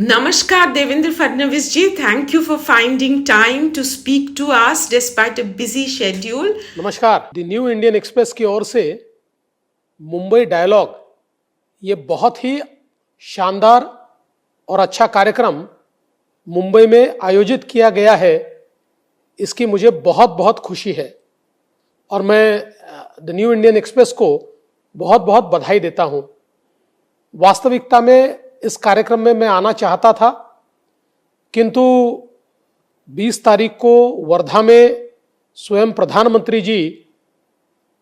Namaskar, Devendra Fadnavis ji. Thank you for finding time to speak to us despite a busy schedule. नमस्कार। The new Indian express की ओर से Mumbai dialogue ये बहुत ही शानदार और अच्छा कार्यक्रम मुंबई में आयोजित किया गया है, इसकी मुझे बहुत बहुत खुशी है और मैं द न्यू इंडियन एक्सप्रेस को बहुत बहुत बधाई देता हूं। वास्तविकता में इस कार्यक्रम में मैं आना चाहता था, किंतु 20 तारीख को वर्धा में स्वयं प्रधानमंत्री जी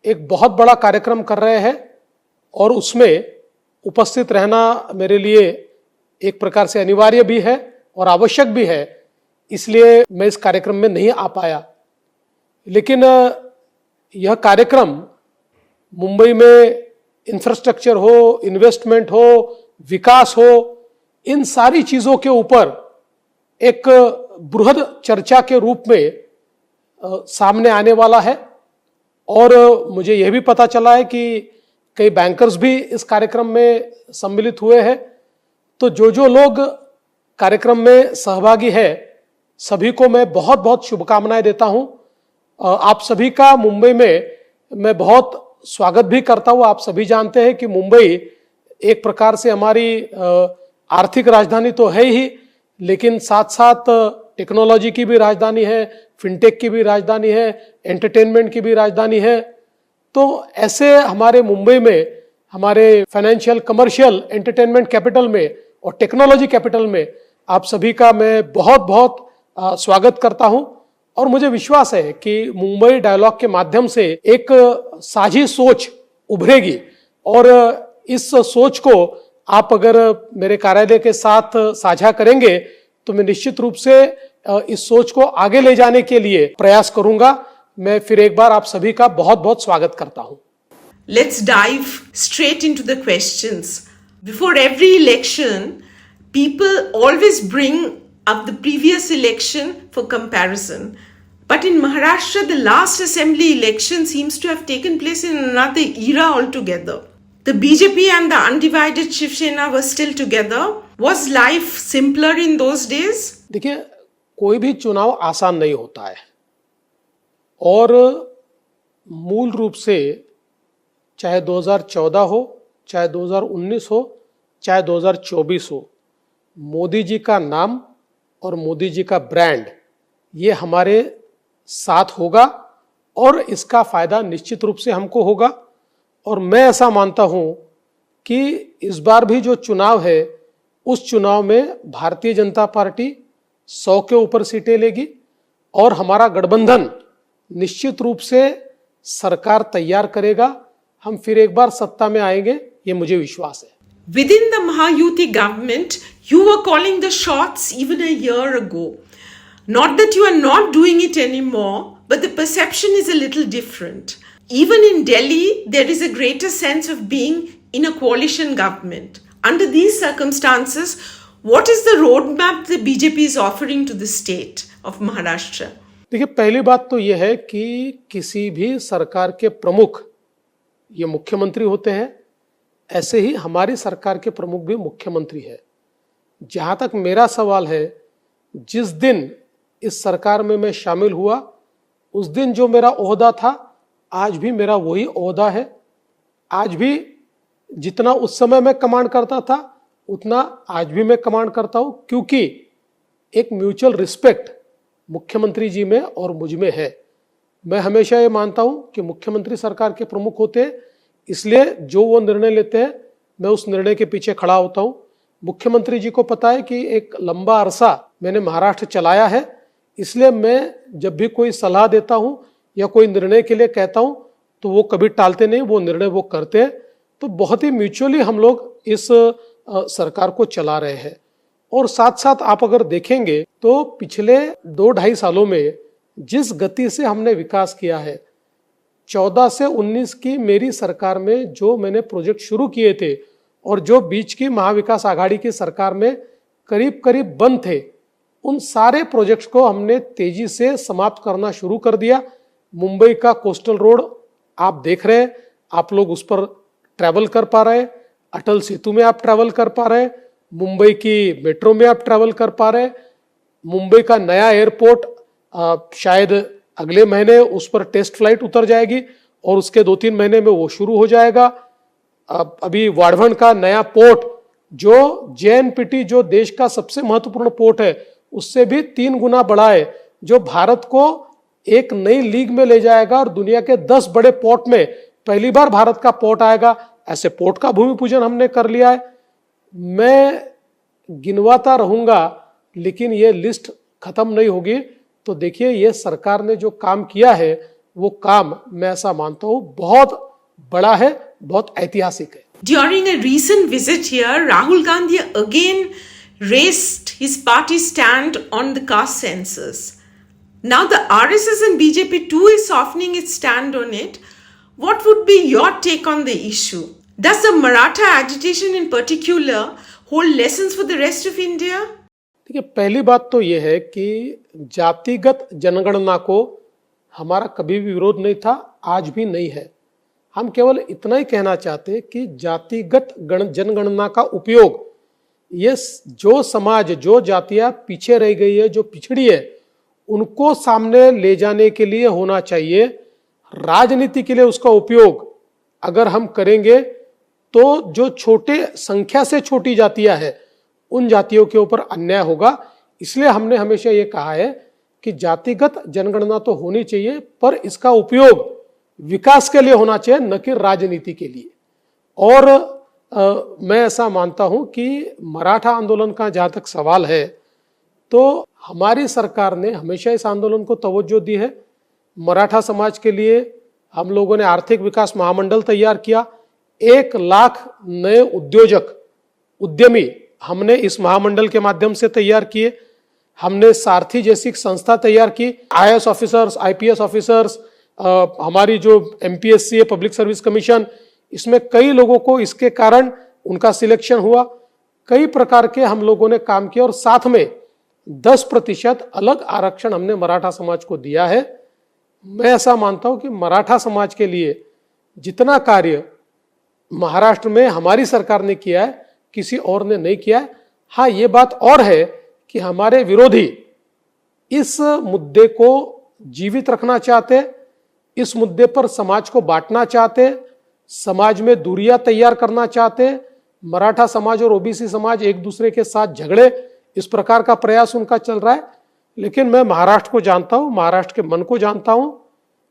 एक बहुत बड़ा कार्यक्रम कर रहे हैं और उसमें उपस्थित रहना मेरे लिए एक प्रकार से अनिवार्य भी है और आवश्यक भी है, इसलिए मैं इस कार्यक्रम में नहीं आ पाया। लेकिन यह कार्यक्रम मुंबई में इंफ्रास्ट्रक्चर हो, इन्वेस्टमेंट हो, विकास हो, इन सारी चीजों के ऊपर एक बृहद चर्चा के रूप में सामने आने वाला है और मुझे यह भी पता चला है कि कई बैंकर्स भी इस कार्यक्रम में सम्मिलित हुए हैं। तो जो लोग कार्यक्रम में सहभागी है सभी को मैं बहुत बहुत शुभकामनाएं देता हूं। आप सभी का मुंबई में मैं बहुत स्वागत भी करता हूं। आप सभी जानते हैं कि मुंबई एक प्रकार से हमारी आर्थिक राजधानी तो है ही, लेकिन साथ साथ टेक्नोलॉजी की भी राजधानी है, फिनटेक की भी राजधानी है, एंटरटेनमेंट की भी राजधानी है। तो ऐसे हमारे मुंबई में, हमारे फाइनेंशियल, कमर्शियल, एंटरटेनमेंट कैपिटल में और टेक्नोलॉजी कैपिटल में आप सभी का मैं बहुत बहुत स्वागत करता हूं और मुझे विश्वास है कि मुंबई डायलॉग के माध्यम से एक साझी सोच उभरेगी और इस सोच को आप अगर मेरे कार्यालय के साथ साझा करेंगे तो मैं निश्चित रूप से इस सोच को आगे ले जाने के लिए प्रयास करूंगा। मैं फिर एक बार आप सभी का बहुत बहुत स्वागत करता हूं। Let's dive straight into the questions. Before every election, people always bring up the previous election for comparison. But in Maharashtra, the last assembly election seems to have taken place in another era altogether. The BJP and the undivided Shiv Sena were still together. Was life simpler in those days? देखिए, कोई भी चुनाव आसान नहीं होता है और मूल रूप से चाहे 2014 हो, चाहे 2019 हो, चाहे 2024 हो, मोदी जी का नाम और मोदी जी का ब्रांड ये हमारे साथ होगा और इसका फायदा निश्चित रूप से हमको होगा। और मैं ऐसा मानता हूं कि इस बार भी जो चुनाव है उस चुनाव में भारतीय जनता पार्टी 100 के ऊपर सीटें लेगी और हमारा गठबंधन निश्चित रूप से सरकार तैयार करेगा। हम फिर एक बार सत्ता में आएंगे, ये मुझे विश्वास है। Within the Mahayuti government, you were calling the shots even a year ago. Not that you are not doing it anymore, but the perception is a little different. Even in Delhi, there is a greater sense of being in a coalition government. Under these circumstances, what is the roadmap the BJP is offering to the state of Maharashtra? देखिए, पहली बात तो यह है कि किसी भी सरकार के प्रमुख ये मुख्यमंत्री होते हैं, ऐसे ही हमारी सरकार के प्रमुख भी मुख्यमंत्री है। जहां तक मेरा सवाल है, जिस दिन इस सरकार में मैं शामिल हुआ उस दिन जो मेरा ओहदा था आज भी मेरा वही ओहदा है। आज भी जितना उस समय मैं कमांड करता था उतना आज भी मैं कमांड करता हूं, क्योंकि एक म्यूचुअल रिस्पेक्ट मुख्यमंत्री जी में और मुझ में है। मैं हमेशा ये मानता हूं कि मुख्यमंत्री सरकार के प्रमुख होते हैं, इसलिए जो वो निर्णय लेते हैं मैं उस निर्णय के पीछे खड़ा होता हूं। मुख्यमंत्री जी को पता है कि एक लंबा अरसा मैंने महाराष्ट्र चलाया है, इसलिए मैं जब भी कोई सलाह देता हूं या कोई निर्णय के लिए कहता हूं तो वो कभी टालते नहीं, वो निर्णय वो करते हैं। तो बहुत ही म्यूचुअली हम लोग इस सरकार को चला रहे हैं। और साथ साथ आप अगर देखेंगे तो पिछले 2-2.5 सालों में जिस गति से हमने विकास किया है, 14 से 19 की मेरी सरकार में जो मैंने प्रोजेक्ट शुरू किए थे और जो बीच की महाविकास आघाड़ी की सरकार में करीब करीब बंद थे, उन सारे प्रोजेक्ट्स को हमने तेजी से समाप्त करना शुरू कर दिया। मुंबई का कोस्टल रोड आप देख रहे हैं, आप लोग उस पर ट्रैवल कर पा रहे हैं, अटल सेतु में आप ट्रैवल कर पा रहे हैं, मुंबई की मेट्रो में आप ट्रैवल कर पा रहे हैं। मुंबई का नया एयरपोर्ट शायद अगले महीने उस पर टेस्ट फ्लाइट उतर जाएगी और उसके 2-3 महीने में वो शुरू हो जाएगा। अभी वाढ़वन का नया पोर्ट जो JNPT जो देश का सबसे महत्वपूर्ण पोर्ट है उससे भी 3 गुना बड़ा है, जो भारत को एक नई लीग में ले जाएगा और दुनिया के 10 बड़े पोर्ट में पहली बार भारत का पोर्ट आएगा। ऐसे पोर्ट का भूमि पूजन हमने कर लिया है। मैं गिनवाता रहूंगा लेकिन ये लिस्ट खत्म नहीं होगी। तो देखिए, ये सरकार ने जो काम किया है वो काम मैं ऐसा मानता हूं बहुत बड़ा है, बहुत ऐतिहासिक है। During a recent visit here, Rahul Gandhi again raised his party stand on the caste census. Now the RSS and BJP too is softening its stand on it. What would be your take on the issue? Does the Maratha agitation in particular hold lessons for the rest of India? देखिए, पहली बात तो ये है कि जातिगत जनगणना को हमारा कभी भी विरोध नहीं था, आज भी नहीं है। हम केवल इतना ही कहना चाहते हैं कि जातिगत जनगणना का उपयोग ये जो समाज, जो जातियां पीछे रह गई है, जो पिछड़ी है, उनको सामने ले जाने के लिए होना चाहिए। राजनीति के लिए उसका उपयोग अगर हम करेंगे तो जो छोटे संख्या से छोटी जातियां हैं उन जातियों के ऊपर अन्याय होगा। इसलिए हमने हमेशा ये कहा है कि जातिगत जनगणना तो होनी चाहिए, पर इसका उपयोग विकास के लिए होना चाहिए, न कि राजनीति के लिए। और मैं ऐसा मानता हूं कि मराठा आंदोलन का जहां तक सवाल है तो हमारी सरकार ने हमेशा इस आंदोलन को तवज्जो दी है। मराठा समाज के लिए हम लोगों ने आर्थिक विकास महामंडल तैयार किया। 1 लाख नए उद्यमी हमने इस महामंडल के माध्यम से तैयार किए। हमने सारथी जैसी संस्था तैयार की। IAS ऑफिसर्स, IPS ऑफिसर्स, हमारी जो MPSC है, पब्लिक सर्विस कमीशन, इसमें कई लोगों को इसके कारण उनका सिलेक्शन हुआ। कई प्रकार के हम लोगों ने काम किया और साथ में 10% अलग आरक्षण हमने मराठा समाज को दिया है। मैं ऐसा मानता हूं कि मराठा समाज के लिए जितना कार्य महाराष्ट्र में हमारी सरकार ने किया है किसी और ने नहीं किया है। हाँ, ये बात और है कि हमारे विरोधी इस मुद्दे को जीवित रखना चाहते, इस मुद्दे पर समाज को बांटना चाहते, समाज में दूरियां तैयार करना चाहते, मराठा समाज और OBC समाज एक दूसरे के साथ झगड़े, इस प्रकार का प्रयास उनका चल रहा है। लेकिन मैं महाराष्ट्र को जानता हूं, महाराष्ट्र के मन को जानता हूं।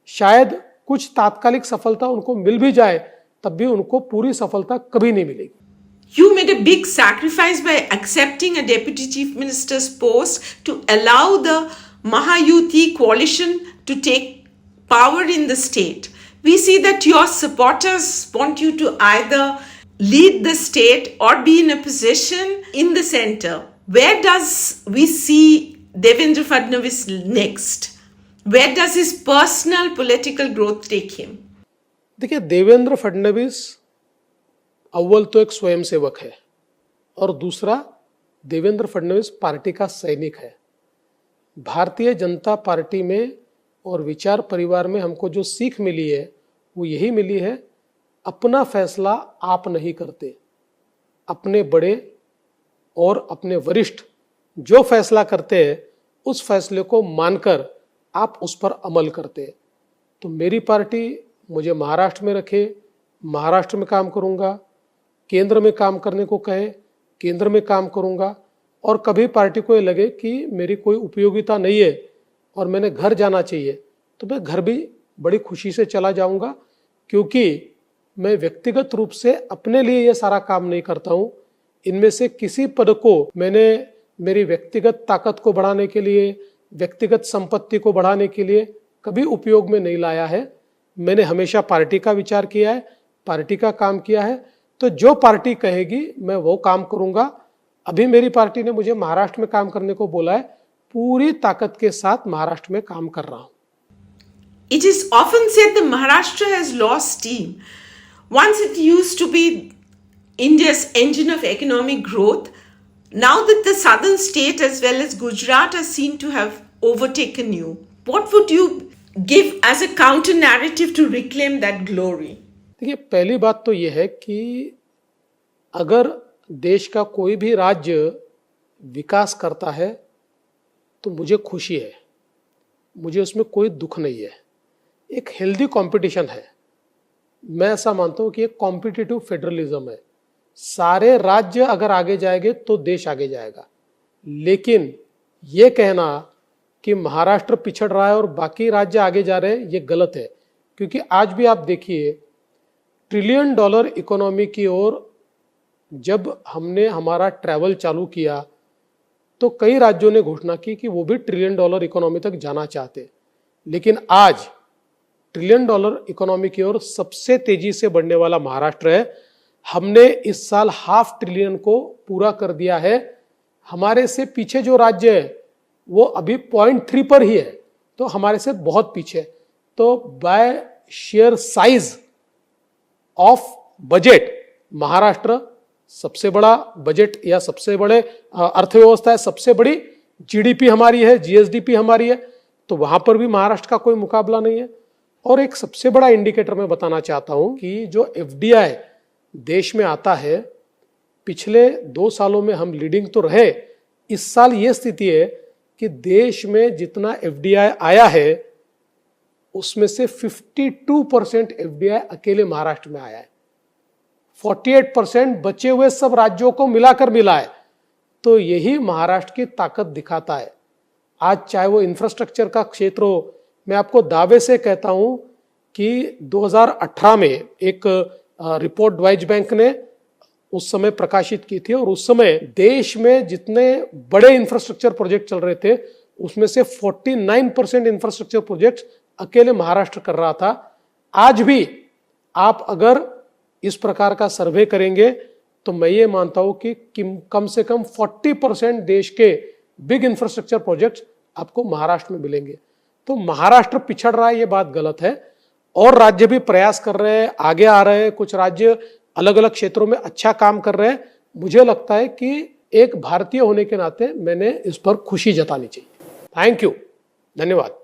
शायद कुछ तात्कालिक सफलता उनको मिल भी जाए, तब भी उनको पूरी सफलता कभी नहीं मिलेगी। You made a big sacrifice by accepting a deputy chief minister's post to allow the Mahayuti coalition to take power in the state. We see that your supporters want you to either lead the state or be in a position in the center. Where does we see Devendra Fadnavis next? Where does his personal political growth take him? देखिए, देवेंद्र फडणवीस अव्वल तो एक स्वयंसेवक है और दूसरा Devendra Fadnavis party का सैनिक है। भारतीय जनता पार्टी में और विचार परिवार में हमको जो सीख मिली है वो यही मिली है, अपना फैसला आप नहीं करते, अपने बड़े और अपने वरिष्ठ जो फैसला करते हैं उस फैसले को मानकर आप उस पर अमल करते हैं। तो मेरी पार्टी मुझे महाराष्ट्र में रखे, महाराष्ट्र में काम करूंगा, केंद्र में काम करने को कहे, केंद्र में काम करूंगा। और कभी पार्टी को ये लगे कि मेरी कोई उपयोगिता नहीं है और मैंने घर जाना चाहिए तो मैं घर भी बड़ी खुशी से चला जाऊंगा, क्योंकि मैं व्यक्तिगत रूप से अपने लिए ये सारा काम नहीं करता हूं। इनमें से किसी पद को मैंने मेरी व्यक्तिगत ताकत को बढ़ाने के लिए, व्यक्तिगत संपत्ति को बढ़ाने के लिए कभी उपयोग में नहीं लाया है। मैंने हमेशा पार्टी का विचार किया है, पार्टी का काम किया है। तो जो पार्टी कहेगी मैं वो काम करूंगा। अभी मेरी पार्टी ने मुझे महाराष्ट्र में काम करने को बोला है, पूरी ताकत के साथ महाराष्ट्र में काम कर रहा हूं। It is often said that Maharashtra has lost steam. Once it used to be India's engine of economic growth. Now that the southern state as well as Gujarat are seen to have overtaken you, what would you give as a counter narrative to reclaim that glory? देखिए, पहली बात तो यह है कि अगर देश का कोई भी राज्य विकास करता है तो मुझे खुशी है, मुझे उसमें कोई दुख नहीं है। एक हेल्दी कंपटीशन है। मैं ऐसा मानता हूं कि एक कॉम्पिटिटिव फेडरलिज्म है। सारे राज्य अगर आगे जाएंगे तो देश आगे जाएगा। लेकिन यह कहना कि महाराष्ट्र पिछड़ रहा है और बाकी राज्य आगे जा रहे हैं, यह गलत है। क्योंकि आज भी आप देखिए, $1 ट्रिलियन इकोनॉमी की ओर जब हमने हमारा ट्रैवल चालू किया तो कई राज्यों ने घोषणा की कि वो भी $1 ट्रिलियन इकोनॉमी तक जाना चाहते। लेकिन आज $1 ट्रिलियन इकोनॉमी की ओर सबसे तेजी से बढ़ने वाला महाराष्ट्र है। हमने इस साल $500 बिलियन को पूरा कर दिया है। हमारे से पीछे जो राज्य है वो अभी 0.3 पर ही है, तो हमारे से बहुत पीछे। तो by share size of budget Maharashtra सबसे बड़ा बजट या सबसे बड़े अर्थव्यवस्था है, सबसे बड़ी जीडीपी हमारी है, जीएसडीपी हमारी है, तो वहां पर भी महाराष्ट्र का कोई मुकाबला नहीं है। और एक सबसे बड़ा इंडिकेटर मैं बताना चाहता हूं कि जो एफडीआई देश में आता है, पिछले 2 सालों में हम लीडिंग तो रहे। इस साल ये स्थिति है कि देश में जितना एफडीआई आया है उसमें से 52% एफडीआई अकेले महाराष्ट्र में आया है। 48% बचे हुए सब राज्यों को मिलाकर मिला है। तो यही महाराष्ट्र की ताकत दिखाता है। आज चाहे वो इंफ्रास्ट्रक्चर का क्षेत्र हो, मैं आपको दावे से कहता हूं कि 2018 में एक रिपोर्ट ड्वाइच बैंक ने उस समय प्रकाशित की थी, और उस समय देश में जितने बड़े इंफ्रास्ट्रक्चर प्रोजेक्ट चल रहे थे उसमें से 49% इंफ्रास्ट्रक्चर प्रोजेक्ट अकेले महाराष्ट्र कर रहा था। आज भी आप अगर इस प्रकार का सर्वे करेंगे तो मैं ये मानता हूं कि कम से कम 40% देश के बिग इंफ्रास्ट्रक्चर प्रोजेक्ट्स आपको महाराष्ट्र में मिलेंगे। तो महाराष्ट्र पिछड़ रहा है, ये बात गलत है। और राज्य भी प्रयास कर रहे हैं, आगे आ रहे हैं। कुछ राज्य अलग अलग क्षेत्रों में अच्छा काम कर रहे हैं। मुझे लगता है कि एक भारतीय होने के नाते मैंने इस पर खुशी जतानी चाहिए। थैंक यू, धन्यवाद।